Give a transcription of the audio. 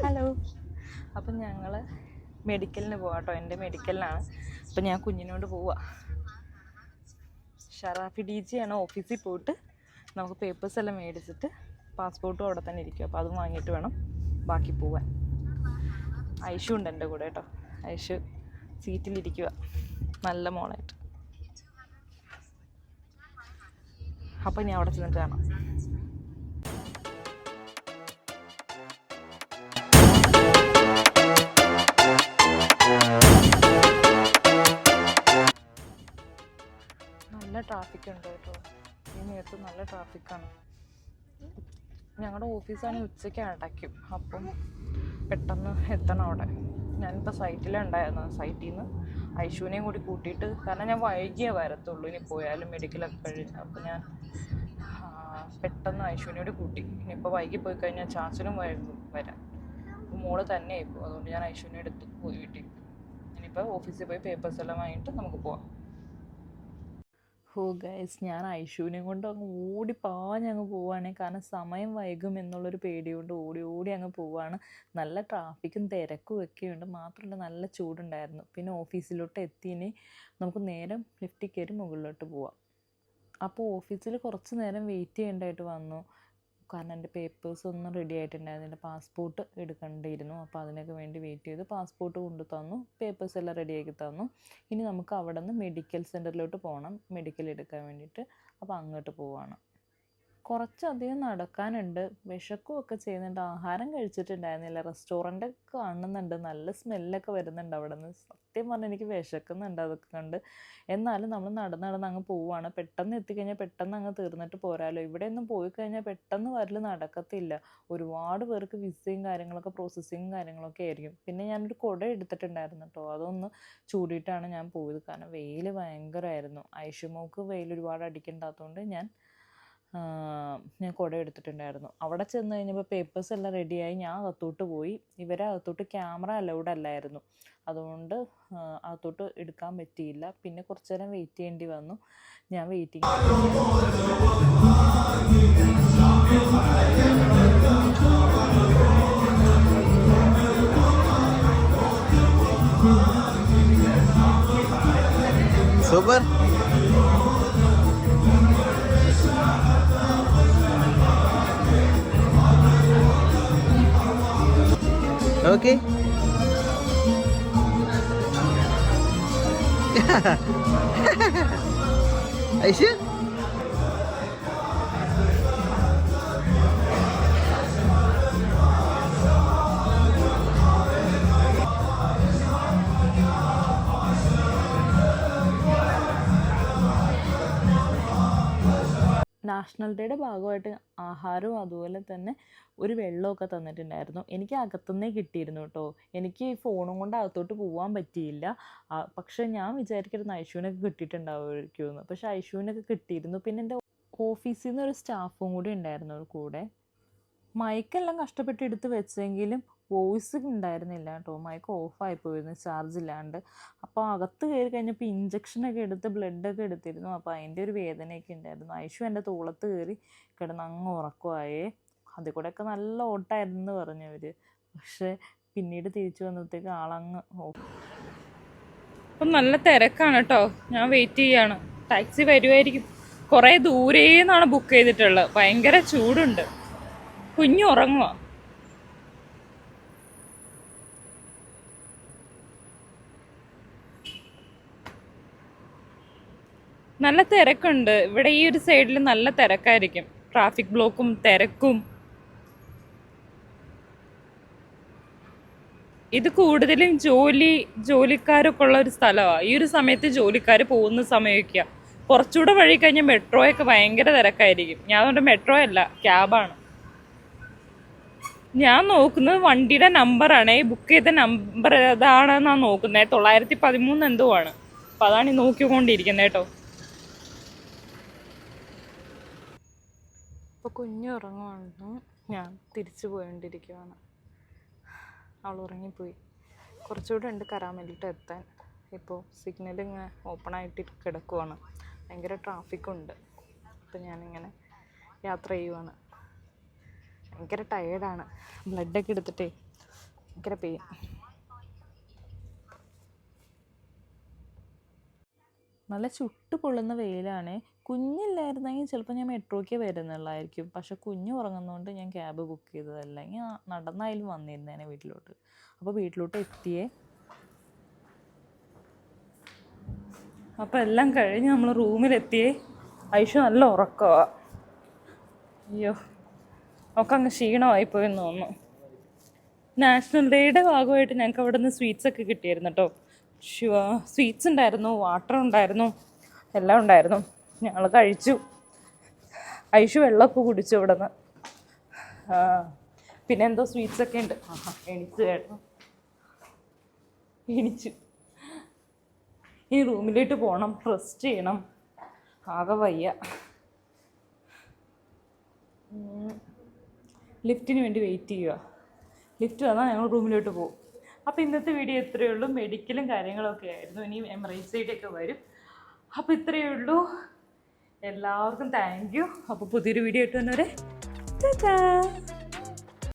Hello. അപ്പം ഞങ്ങൾ മെഡിക്കലിന് പോവാം കേട്ടോ. എൻ്റെ മെഡിക്കലിനാണ്. അപ്പം ഞാൻ കുഞ്ഞിനോട് പോവാം. ഷറാഫി DG ആണ്. ഓഫീസിൽ പോയിട്ട് നമുക്ക് പേപ്പേഴ്സ് എല്ലാം മേടിച്ചിട്ട് പാസ്പോർട്ടും അവിടെ തന്നെ ഇരിക്കും. അപ്പോൾ അതും വാങ്ങിയിട്ട് വേണം ബാക്കി പോവാൻ. ഐഷു ഉണ്ട് എൻ്റെ കൂടെ കേട്ടോ. ഐഷു സീറ്റിലിരിക്കുക, നല്ല മോളായിട്ട്. അപ്പം ഞാൻ അവിടെ ചെന്നിട്ട് കാണാം. നല്ല ട്രാഫിക് ഉണ്ട് കേട്ടോ. ഈ നേരത്ത് നല്ല ട്രാഫിക്കാണ്. ഞങ്ങളുടെ ഓഫീസാണെങ്കിൽ ഉച്ചയ്ക്ക് അടയ്ക്കും. അപ്പം പെട്ടെന്ന് എത്തണം അവിടെ. ഞാനിപ്പോൾ സൈറ്റിലുണ്ടായിരുന്നു. സൈറ്റിൽ നിന്ന് ഐഷുവിനെയും കൂടി കൂട്ടിയിട്ട്, കാരണം ഞാൻ വൈകിയേ വരത്തുള്ളൂ ഇനി പോയാലും മെഡിക്കലൊക്കെ കഴിഞ്ഞ്. അപ്പോൾ ഞാൻ പെട്ടെന്ന് ഐഷുവിനെ കൂടി കൂട്ടി. ഇനിയിപ്പോൾ വൈകി പോയി കഴിഞ്ഞാൽ ചാച്ചനും വരാം. മോള് തന്നെ ആയിപ്പോൾ. അതുകൊണ്ട് ഞാൻ ഐഷുവിനെ എടുത്ത് പോയി വീട്ടിൽ. ഇനിയിപ്പോൾ ഓഫീസിൽ പോയി പേപ്പേഴ്സ് എല്ലാം വാങ്ങിയിട്ട് നമുക്ക് പോവാം. ഗൈസ്, ഞാൻ ഐഷുവിനെയും കൊണ്ട് അങ്ങ് ഓടിപ്പാഞ്ഞങ്ങ് പോവുകയാണ്. കാരണം സമയം വൈകും എന്നുള്ളൊരു പേടിയുണ്ട്. ഓടി അങ്ങ് പോവുകയാണ്. നല്ല ട്രാഫിക്കും തിരക്കും ഒക്കെയുണ്ട്. മാത്രമല്ല നല്ല ചൂടുണ്ടായിരുന്നു. പിന്നെ ഓഫീസിലോട്ട് എത്തിയിനി നമുക്ക് നേരം ലിഫ്റ്റിൽ കയറി മുകളിലോട്ട് പോവാം. അപ്പോൾ ഓഫീസിൽ കുറച്ച് നേരം വെയിറ്റ് ചെയ്യേണ്ടതായിട്ട് വന്നു. കാരണം എൻ്റെ പേപ്പേഴ്സ് ഒന്നും റെഡി ആയിട്ടുണ്ടായിരുന്നു. എൻ്റെ പാസ്പോർട്ട് എടുക്കേണ്ടിയിരുന്നു. അപ്പോൾ അതിനൊക്കെ വേണ്ടി വെയിറ്റ് ചെയ്ത് പാസ്പോർട്ട് കൊണ്ടു തന്നു. പേപ്പേഴ്സ് എല്ലാം റെഡിയാക്കി തന്നു. ഇനി നമുക്ക് അവിടെ നിന്ന് മെഡിക്കൽ സെൻറ്ററിലോട്ട് പോകണം, മെഡിക്കൽ എടുക്കാൻ വേണ്ടിയിട്ട്. അപ്പോൾ അങ്ങോട്ട് പോവാണ്. കുറച്ചധികം നടക്കാനുണ്ട്. വിശക്കുകയൊക്കെ ചെയ്യുന്നുണ്ട്. ആഹാരം കഴിച്ചിട്ടുണ്ടായിരുന്നില്ല. റെസ്റ്റോറൻ്റ് കാണുന്നുണ്ട്. നല്ല സ്മെല്ലൊക്കെ വരുന്നുണ്ട് അവിടെ നിന്ന്. സത്യം പറഞ്ഞാൽ എനിക്ക് വിശക്കുന്നുണ്ട് അതൊക്കെ കണ്ട്. എന്നാലും നമ്മൾ നടന്ന് അങ്ങ് പോവുകയാണ്. പെട്ടെന്ന് എത്തിക്കഴിഞ്ഞാൽ പെട്ടെന്ന് അങ്ങ് തീർന്നിട്ട് പോരാലോ. ഇവിടെയൊന്നും പോയി കഴിഞ്ഞാൽ പെട്ടെന്ന് വരൽ നടക്കത്തില്ല. ഒരുപാട് പേർക്ക് വിസയും കാര്യങ്ങളൊക്കെ പ്രോസസ്സിങ്ങും കാര്യങ്ങളൊക്കെ ആയിരിക്കും. പിന്നെ ഞാനൊരു കുട എടുത്തിട്ടുണ്ടായിരുന്നു കേട്ടോ. അതൊന്ന് ചൂടിയിട്ടാണ് ഞാൻ പോയത്. കാരണം വെയിൽ ഭയങ്കരമായിരുന്നു. ഐഷുമോൾക്ക് വെയിൽ ഒരുപാട് അടിക്കണ്ടാത്തതുകൊണ്ട് ഞാൻ കുട എടുത്തിട്ടുണ്ടായിരുന്നു. അവിടെ ചെന്ന് കഴിഞ്ഞപ്പോൾ പേപ്പേഴ്സ് എല്ലാം റെഡിയായി. ഞാൻ അകത്തോട്ട് പോയി. ഇവരെ അകത്തോട്ട് ക്യാമറ അലൗഡ് അല്ലായിരുന്നു. അതുകൊണ്ട് അകത്തോട്ട് എടുക്കാൻ പറ്റിയില്ല. പിന്നെ കുറച്ച് നേരം വെയിറ്റ് ചെയ്യേണ്ടി വന്നു. ഞാൻ waiting super. Okay. Aisyah? National ഡേയുടെ ഭാഗമായിട്ട് ആഹാരവും അതുപോലെ തന്നെ ഒരു വെള്ളമൊക്കെ തന്നിട്ടുണ്ടായിരുന്നു. എനിക്ക് അകത്തുനിന്നേ കിട്ടിയിരുന്നു കേട്ടോ. എനിക്ക് ഫോണും കൊണ്ട് അകത്തോട്ട് പോകാൻ പറ്റിയില്ല. പക്ഷേ ഞാൻ വിചാരിക്കരുത് ഐഷുവിനൊക്കെ കിട്ടിയിട്ടുണ്ടാവുമായിരിക്കുമെന്ന്. പക്ഷേ ഐഷുവിനൊക്കെ കിട്ടിയിരുന്നു. പിന്നെ എൻ്റെ ഓഫീസിൽ നിന്ന് ഒരു സ്റ്റാഫും കൂടി ഉണ്ടായിരുന്നു കൂടെ. മൈക്കെല്ലാം കഷ്ടപ്പെട്ട് എടുത്ത് വെച്ചെങ്കിലും വോയിസ് ഉണ്ടായിരുന്നില്ല കേട്ടോ. മൈക്ക് ഓഫായി പോയിരുന്നു ചാർജ് ഇല്ലാണ്ട്. അപ്പോൾ അകത്ത് കയറി കഴിഞ്ഞപ്പോൾ ഇഞ്ചക്ഷനൊക്കെ എടുത്ത് ബ്ലഡൊക്കെ എടുത്തിരുന്നു. അപ്പോൾ അതിൻ്റെ ഒരു വേദനയൊക്കെ ഉണ്ടായിരുന്നു. ഐഷു എൻ്റെ തോളത്ത് കയറി കിടന്ന് അങ്ങ് ഉറക്കമായേ. അതിൽ കൂടെയൊക്കെ നല്ല ഓട്ടമായിരുന്നു പറഞ്ഞവർ. പക്ഷേ പിന്നീട് തിരിച്ചു വന്നപ്പോഴത്തേക്ക് ആളങ്ങ് ഓഫ്. അപ്പം നല്ല തിരക്കാണ് കേട്ടോ. ഞാൻ വെയിറ്റ് ചെയ്യാണ്. ടാക്സി വരുമായിരിക്കും. കുറേ ദൂരേന്നാണ് ബുക്ക് ചെയ്തിട്ടുള്ളത്. ഭയങ്കര ചൂടുണ്ട്. കുഞ്ഞു ഉറങ്ങുക. നല്ല തിരക്കുണ്ട് ഇവിടെ. ഈ ഒരു സൈഡിൽ നല്ല തിരക്കായിരിക്കും. ട്രാഫിക് ബ്ലോക്കും തിരക്കും. ഇത് കൂടുതലും ജോലിക്കാരൊക്കെ ഉള്ള ഒരു സ്ഥലമാണ്. ഈ ഒരു സമയത്ത് ജോലിക്കാർ പോകുന്ന സമയമൊക്കെയാണ്. കുറച്ചുകൂടെ വഴി കഴിഞ്ഞാൽ മെട്രോയൊക്കെ ഭയങ്കര തിരക്കായിരിക്കും. ഞാൻ അതുകൊണ്ട് മെട്രോ അല്ല, ക്യാബാണ് ഞാൻ നോക്കുന്നത്. വണ്ടിയുടെ നമ്പറാണ്, ബുക്ക് ചെയ്ത നമ്പർ ഏതാണെന്നാണ് നോക്കുന്നത്. 913 എന്തോ ആണ്. അപ്പം അതാണ് ഈ നോക്കിക്കൊണ്ടിരിക്കുന്നത് കേട്ടോ. അപ്പോൾ കുഞ്ഞ് ഉറങ്ങുവാണ്. ഞാൻ തിരിച്ചു പോയിക്കൊണ്ടിരിക്കുകയാണ്. അവൾ ഉറങ്ങിപ്പോയി. കുറച്ചുകൂടെ ഉണ്ട് കരാമലിട്ട് എത്താൻ. ഇപ്പോൾ സിഗ്നൽ ഇങ്ങനെ ഓപ്പണായിട്ട് കിടക്കുവാണ്. ഭയങ്കര ട്രാഫിക്കുണ്ട്. അപ്പോൾ ഞാനിങ്ങനെ യാത്ര ചെയ്യുവാണ്. ഭയങ്കര ടയേർഡാണ്. ബ്ലഡൊക്കെ എടുത്തിട്ടേ ഭയങ്കര പെയിൻ. നല്ല ചുട്ട് പൊള്ളുന്ന വെയിലാണ്. കുഞ്ഞില്ലായിരുന്നെങ്കിൽ ചിലപ്പോൾ ഞാൻ മെട്രോയ്ക്ക് വരുന്നുള്ളായിരിക്കും. പക്ഷെ കുഞ്ഞ് ഉറങ്ങുന്നതുകൊണ്ട് ഞാൻ ക്യാബ് ബുക്ക് ചെയ്തത്. അല്ലെങ്കിൽ നടന്നായാലും വന്നിരുന്നേനെ വീട്ടിലോട്ട്. അപ്പോൾ വീട്ടിലോട്ട് എത്തിയേ. അപ്പോൾ എല്ലാം കഴിഞ്ഞ് നമ്മൾ റൂമിലെത്തിയേ. ഐഷു നല്ല ഉറക്കമാണ്. അയ്യോ, ഒക്കെ അങ്ങ് ക്ഷീണമായിപ്പോയെന്ന് തോന്നുന്നു. നാഷണൽ ഡേയുടെ ഭാഗമായിട്ട് ഞങ്ങൾക്ക് അവിടെ നിന്ന് സ്വീറ്റ്സൊക്കെ കിട്ടിയിരുന്നു കേട്ടോ. സ്വീറ്റ്സ് ഉണ്ടായിരുന്നു, വാട്ടർ ഉണ്ടായിരുന്നു, എല്ലാം ഉണ്ടായിരുന്നു. ഞങ്ങൾ കഴിച്ചു. ഐഷു വെള്ളമൊക്കെ കുടിച്ചു ഇവിടെ നിന്ന്. പിന്നെ എന്തോ സ്വീറ്റ്സൊക്കെ ഉണ്ട്. എണിച്ചു കേട്ടോ, എണിച്ചു. ഈ റൂമിലേക്ക് പോകണം, റെസ്റ്റ് ചെയ്യണം. ആകെ വയ്യ. ലിഫ്റ്റിന് വേണ്ടി വെയിറ്റ് ചെയ്യുക. ലിഫ്റ്റ് വന്നാൽ ഞങ്ങൾ റൂമിലോട്ട് പോകും. അപ്പോൾ ഇന്നത്തെ വീഡിയോ ഇത്രയേ ഉള്ളൂ. മെഡിക്കലും കാര്യങ്ങളൊക്കെ ആയിരുന്നു. ഇനി എമറേറ്റ്സൈഡൊക്കെ വരും. അപ്പോൾ ഇത്രയേ ഉള്ളൂ. എല്ലാവർക്കും താങ്ക് യു. അപ്പോൾ പുതിയൊരു വീഡിയോ ഇട്ട് വന്നവരെ ടാറ്റാ.